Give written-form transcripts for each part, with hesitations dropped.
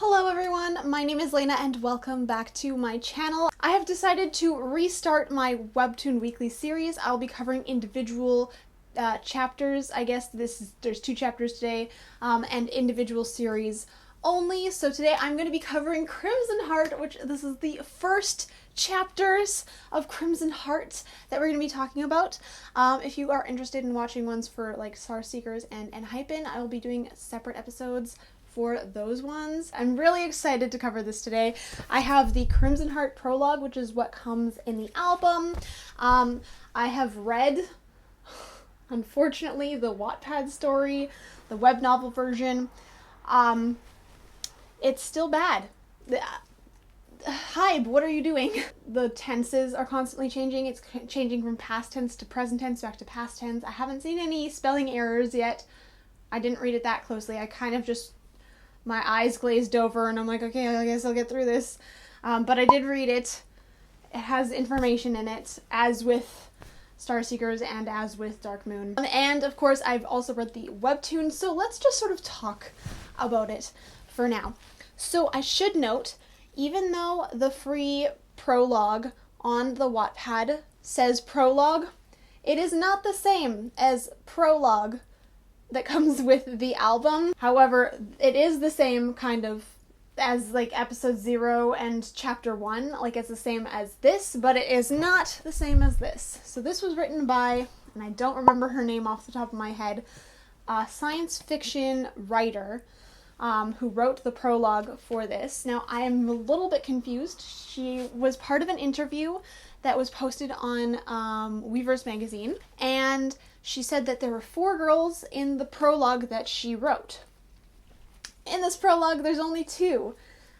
Hello everyone, my name is Lena and welcome back to my channel. I have decided to restart my Webtoon weekly series. I'll be covering individual chapters. I guess there's 2 chapters today, and individual series only. So today I'm going to be covering Crimsonheart, which this is the first chapters of Crimsonheart that we're going to be talking about. If you are interested in watching ones for like Star Seekers and Hypen, I will be doing separate episodes for those ones. I'm really excited to cover this today. I have the Crimsonheart Prologue, which is what comes in the album. I have read, unfortunately, the Wattpad story, the web novel version. It's still bad. Hybe, what are you doing? The tenses are constantly changing. It's changing from past tense to present tense back to past tense. I haven't seen any spelling errors yet. I didn't read it that closely. I kind of just, my eyes glazed over and I'm like, okay, I guess I'll get through this. But I did read it. It has information in it, as with Star Seekers and as with Dark Moon. And of course, I've also read the Webtoon, so let's just sort of talk about it for now. So I should note, even though the free prologue on the Wattpad says Prologue, it is not the same as Prologue that comes with the album. However, it is the same kind of as like episode 0 and chapter 1. Like it's the same as this, but it is not the same as this. So this was written by, and I don't remember her name off the top of my head, a science fiction writer who wrote the prologue for this. Now I am a little bit confused. She was part of an interview that was posted on Weverse magazine, and she said that there were 4 girls in the prologue that she wrote. In this prologue, there's only 2.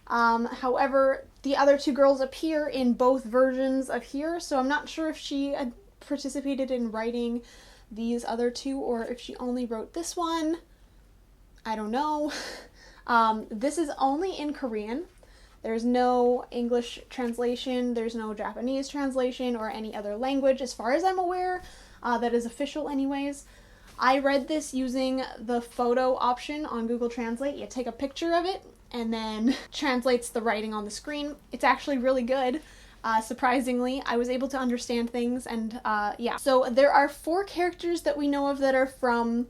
However, the other 2 girls appear in both versions of here, so I'm not sure if she had participated in writing these other 2 or if she only wrote this one. I don't know. This is only in Korean. There's no English translation, there's no Japanese translation or any other language, as far as I'm aware, that is official anyways. I read this using the photo option on Google Translate. You take a picture of it and then translates the writing on the screen. It's actually really good. Surprisingly, I was able to understand things, and yeah. So there are 4 characters that we know of that are from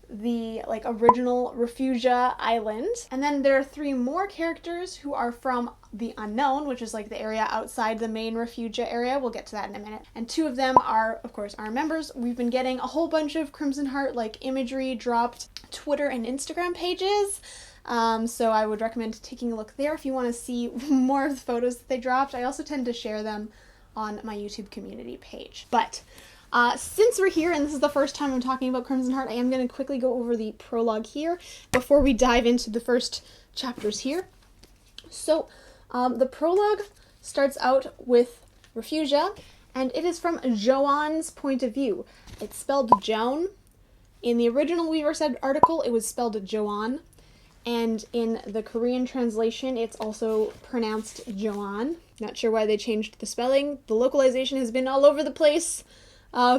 the like original Refugia Island, and then there are 3 more characters who are from the Unknown, which is like the area outside the main Refugia area. We'll get to that in a minute. And 2 of them are, of course, our members. We've been getting a whole bunch of Crimsonheart like imagery dropped Twitter and Instagram pages, so I would recommend taking a look there if you want to see more of the photos that they dropped. I also tend to share them on my YouTube community page. But since we're here, and this is the first time I'm talking about Crimsonheart, I am going to quickly go over the prologue here before we dive into the first chapters here. So, the prologue starts out with Refugia, and it is from Joan's point of view. It's spelled Joan. In the original Weverse article, it was spelled Joan, and in the Korean translation, it's also pronounced Joan. Not sure why they changed the spelling. The localization has been all over the place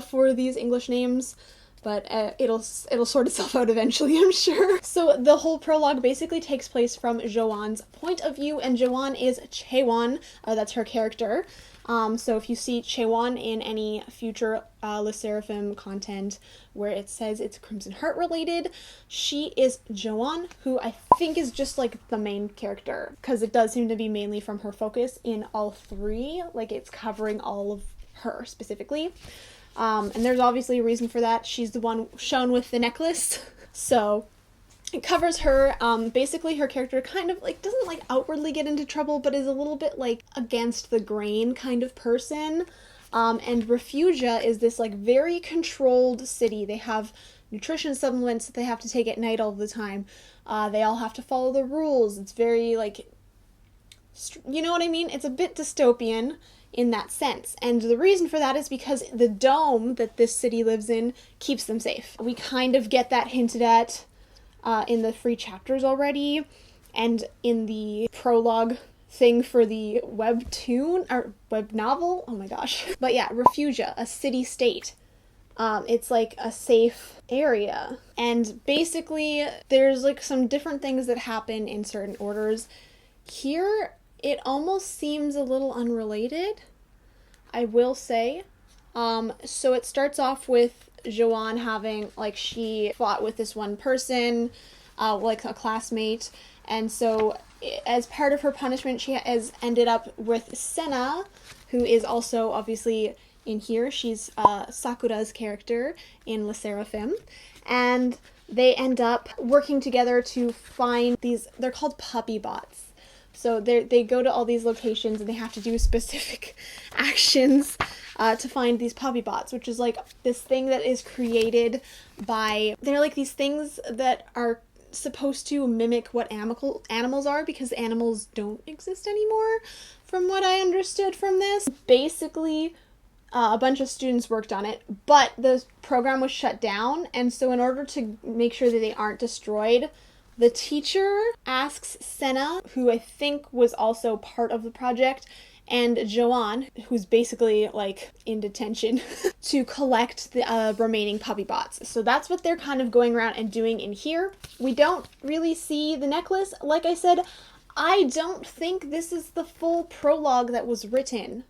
for these English names, but it'll sort itself out eventually, I'm sure. So the whole prologue basically takes place from Joan's point of view, and Joan is Chaewon. That's her character. So if you see Chaewon in any future 르세라핌 content where it says it's Crimsonheart related, she is Joan, who I think is just like the main character, because it does seem to be mainly from her focus in all 3. Like it's covering all of her specifically. And there's obviously a reason for that. She's the one shown with the necklace. So it covers her. Basically her character kind of like doesn't like outwardly get into trouble, but is a little bit like against the grain kind of person. And Refugia is this like very controlled city. They have nutrition supplements that they have to take at night all the time. They all have to follow the rules. It's very like, you know what I mean? It's a bit dystopian in that sense. And the reason for that is because the dome that this city lives in keeps them safe. We kind of get that hinted at in the free chapters already, and in the prologue thing for the Webtoon, or web novel, oh my gosh. But yeah, Refugia, a city-state. It's like a safe area. And basically, there's like some different things that happen in certain orders. Here, it almost seems a little unrelated, I will say. So it starts off with Joanne having, like, she fought with this one person, like a classmate, and so as part of her punishment, she has ended up with Senna, who is also obviously in here. She's Sakura's character in *sserafim, and they end up working together to find these, they're called puppy bots. So they go to all these locations and they have to do specific actions to find these puppy bots, which is like this thing that is created by, they're like these things that are supposed to mimic what animals are, because animals don't exist anymore, from what I understood from this. Basically, a bunch of students worked on it, but the program was shut down, and so in order to make sure that they aren't destroyed, the teacher asks Senna, who I think was also part of the project, and Joanne, who's basically like in detention, to collect the remaining puppy bots. So that's what they're kind of going around and doing in here. We don't really see the necklace. Like I said, I don't think this is the full prologue that was written.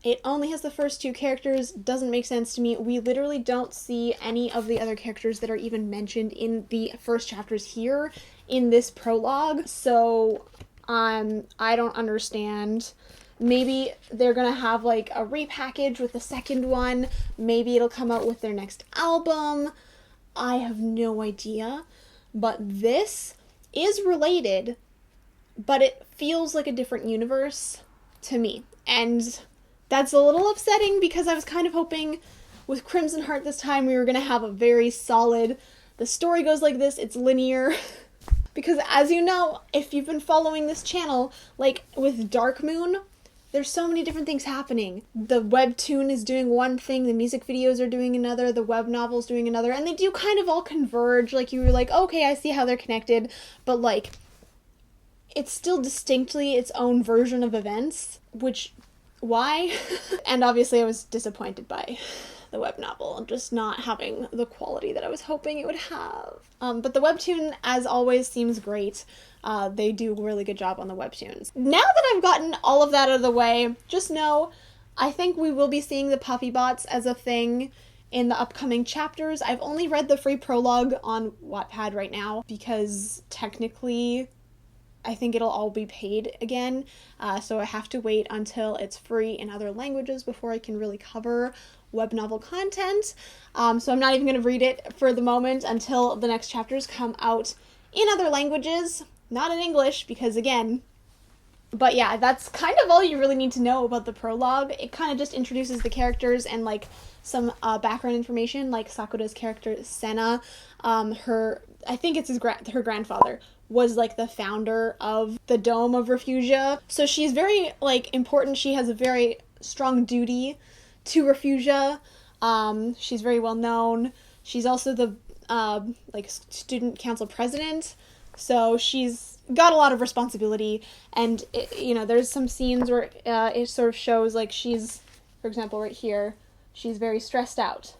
It only has the first two characters, doesn't make sense to me. We literally don't see any of the other characters that are even mentioned in the first chapters here in this prologue. So, I don't understand. Maybe they're gonna have like a repackage with the second one. Maybe it'll come out with their next album. I have no idea. But this is related, but it feels like a different universe to me. And that's a little upsetting, because I was kind of hoping with Crimson Heart this time we were going to have a very solid, the story goes like this, it's linear. Because as you know, if you've been following this channel, like with Dark Moon, there's so many different things happening. The Webtoon is doing one thing, the music videos are doing another, the web novel's doing another, and they do kind of all converge. Like, you were like, okay, I see how they're connected, but like, it's still distinctly its own version of events, which, why? And obviously I was disappointed by the web novel, just not having the quality that I was hoping it would have. But the Webtoon, as always, seems great. They do a really good job on the Webtoons. Now that I've gotten all of that out of the way, just know, I think we will be seeing the puppy bots as a thing in the upcoming chapters. I've only read the free prologue on Wattpad right now, because technically I think it'll all be paid again, so I have to wait until it's free in other languages before I can really cover web novel content. So I'm not even going to read it for the moment until the next chapters come out in other languages, not in English, because again, but yeah, that's kind of all you really need to know about the prologue. It kind of just introduces the characters and like some background information, like Sakura's character Senna, I think it's her grandfather was like the founder of the Dome of Refugia. So she's very like important. She has a very strong duty to Refugia. She's very well known. She's also the like student council president. So she's got a lot of responsibility, and you know, there's some scenes where it sort of shows like she's, for example, right here, she's very stressed out.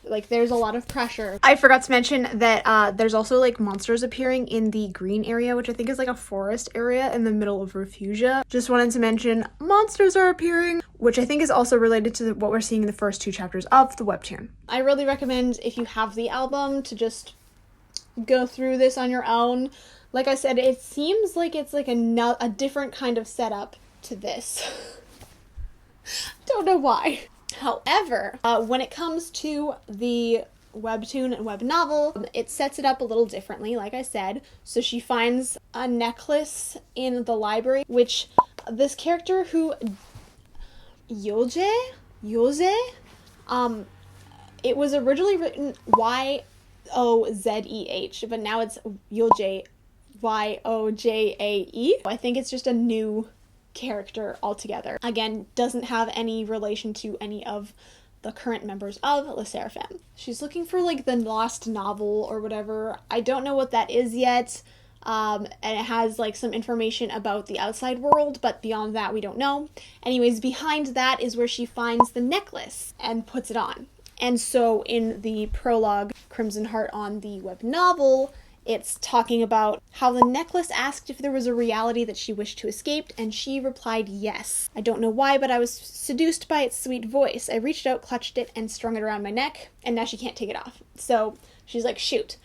Like, there's a lot of pressure. I forgot to mention that there's also, like, monsters appearing in the green area, which I think is, like, a forest area in the middle of Refugia. Just wanted to mention monsters are appearing, which I think is also related to what we're seeing in the first two chapters of the Webtoon. I really recommend, if you have the album, to just go through this on your own. Like I said, it seems like it's, like, a different kind of setup to this. Don't know why. However, when it comes to the Webtoon and web novel, it sets it up a little differently, like I said. So she finds a necklace in the library, which this character who, Yoze, it was originally written Yozeh, but now it's Yojae, Yojae. I think it's just a new character altogether. Again, doesn't have any relation to any of the current members of *sserafim. She's looking for like the lost novel or whatever. I don't know what that is yet. And it has like some information about the outside world, but beyond that we don't know. Anyways, behind that is where she finds the necklace and puts it on. And so in the prologue, Crimson Heart on the web novel, it's talking about how the necklace asked if there was a reality that she wished to escape, and she replied yes. I don't know why, but I was seduced by its sweet voice. I reached out, clutched it, and strung it around my neck, and now she can't take it off. So she's like, shoot.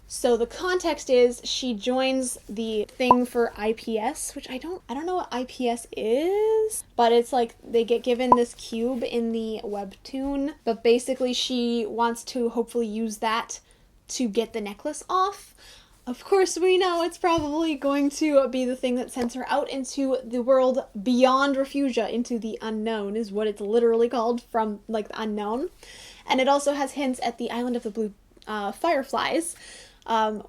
So the context is she joins the thing for IPS, which I don't know what IPS is, but it's like they get given this cube in the webtoon, but basically she wants to hopefully use that to get the necklace off. Of course, we know it's probably going to be the thing that sends her out into the world beyond Refugia, into the unknown, is what it's literally called, from like the unknown. And it also has hints at the island of the blue fireflies,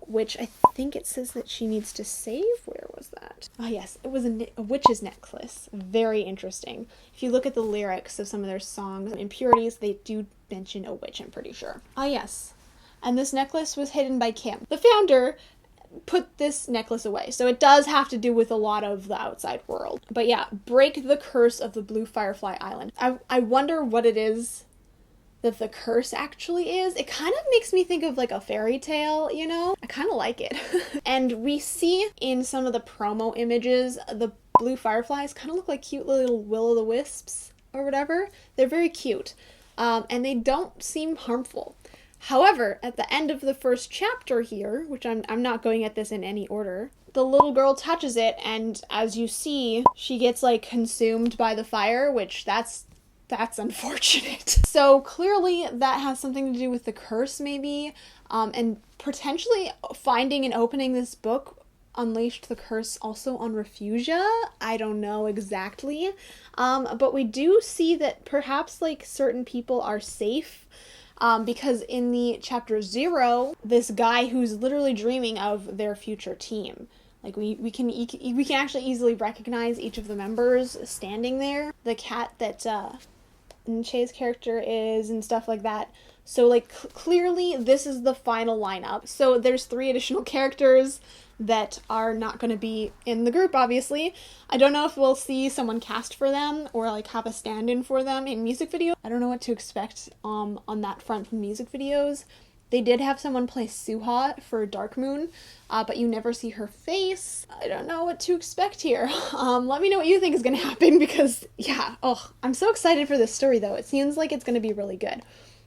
which I think it says that she needs to save. Where was that? Oh yes, it was a witch's necklace. Very interesting. If you look at the lyrics of some of their songs, Impurities, they do mention a witch, I'm pretty sure. Ah yes. And this necklace was hidden by Kim. The founder put this necklace away, so it does have to do with a lot of the outside world. But yeah, break the curse of the Blue Firefly Island. I wonder what it is that the curse actually is. It kind of makes me think of like a fairy tale, you know? I kind of like it. And we see in some of the promo images, the blue fireflies kind of look like cute little will-o'-the-wisps or whatever. They're very cute, and they don't seem harmful. However, at the end of the first chapter here, which I'm not going at this in any order, the little girl touches it, and as you see, she gets like consumed by the fire, which that's unfortunate. So clearly that has something to do with the curse maybe, and potentially finding and opening this book unleashed the curse also on Refugia. I don't know exactly, but we do see that perhaps like certain people are safe. Because in the chapter 0, this guy who's literally dreaming of their future team, like we can actually easily recognize each of the members standing there. The cat that Nche's character is and stuff like that. So like clearly this is the final lineup. So there's 3 additional characters that are not going to be in the group, obviously. I don't know if we'll see someone cast for them or like have a stand-in for them in music videos. I don't know what to expect on that front from music videos. They did have someone play Suha for Dark Moon, but you never see her face. I don't know what to expect here. Let me know what you think is going to happen, because yeah, I'm so excited for this story though. It seems like it's going to be really good.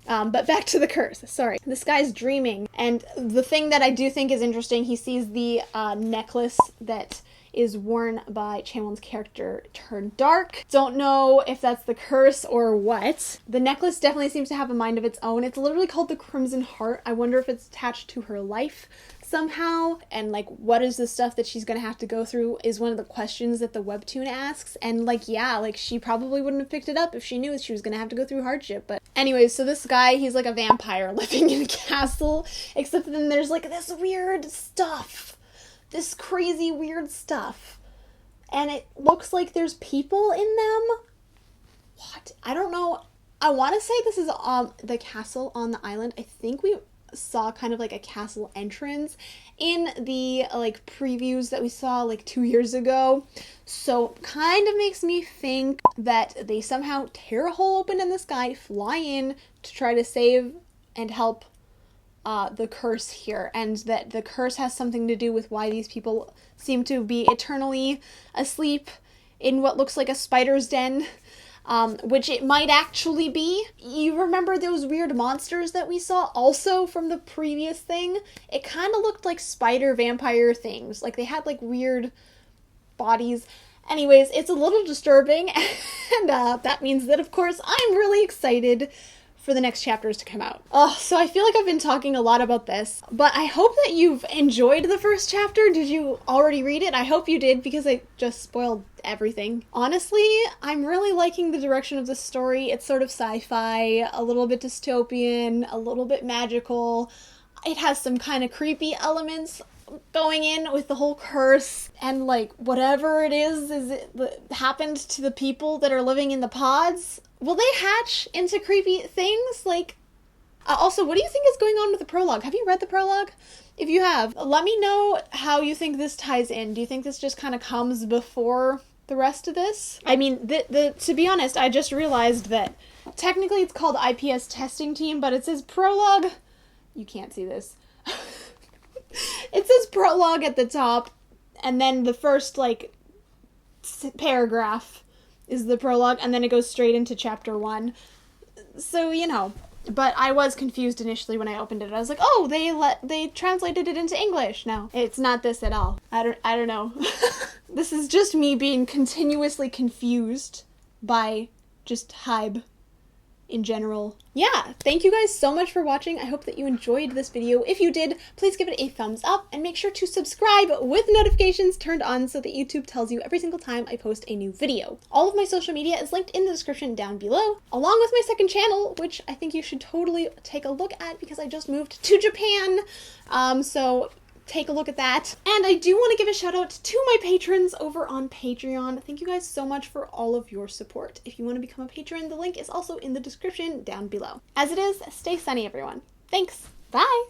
But back to the curse. Sorry. This guy's dreaming, and the thing that I do think is interesting, he sees the necklace that is worn by Chaewon's character turn dark. Don't know if that's the curse or what. The necklace definitely seems to have a mind of its own. It's literally called the Crimson Heart. I wonder if it's attached to her life somehow, and like what is the stuff that she's gonna have to go through is one of the questions that the webtoon asks. And like, yeah, like she probably wouldn't have picked it up if she knew she was gonna have to go through hardship. But anyways, so this guy, he's like a vampire living in a castle, except then there's like this weird stuff, this crazy weird stuff, and it looks like there's people in them. What? I don't know. I want to say this is the castle on the island. I think we saw kind of like a castle entrance in the like previews that we saw like 2 years ago, so kind of makes me think that they somehow tear a hole open in the sky, fly in to try to save and help the curse here, and that the curse has something to do with why these people seem to be eternally asleep in what looks like a spider's den. Which it might actually be. You remember those weird monsters that we saw also from the previous thing? It kind of looked like spider vampire things. Like they had like weird bodies. Anyways, it's a little disturbing, and that means that of course I'm really excited for the next chapters to come out. So I feel like I've been talking a lot about this, but I hope that you've enjoyed the first chapter. Did you already read it? I hope you did, because I just spoiled everything. Honestly, I'm really liking the direction of the story. It's sort of sci-fi, a little bit dystopian, a little bit magical. It has some kind of creepy elements going in with the whole curse, and like whatever it is it happened to the people that are living in the pods. Will they hatch into creepy things? Like, also, what do you think is going on with the prologue? Have you read the prologue? If you have, let me know how you think this ties in. Do you think this just kind of comes before the rest of this. I mean, to be honest, I just realized that technically it's called IPS Testing Team, but it says Prologue. You can't see this. It says Prologue at the top, and then the first, like, paragraph is the prologue, and then it goes straight into chapter 1. So, you know. But I was confused initially when I opened it. I was like, oh, they translated it into English. No, it's not this at all. I don't know. This is just me being continuously confused by just Hybe in general. Yeah, thank you guys so much for watching. I hope that you enjoyed this video. If you did, please give it a thumbs up and make sure to subscribe with notifications turned on so that YouTube tells you every single time I post a new video. All of my social media is linked in the description down below, along with my second channel, which I think you should totally take a look at because I just moved to Japan. So take a look at that. And I do want to give a shout out to my patrons over on Patreon. Thank you guys so much for all of your support. If you want to become a patron, the link is also in the description down below. As it is, stay sunny, everyone. Thanks. Bye.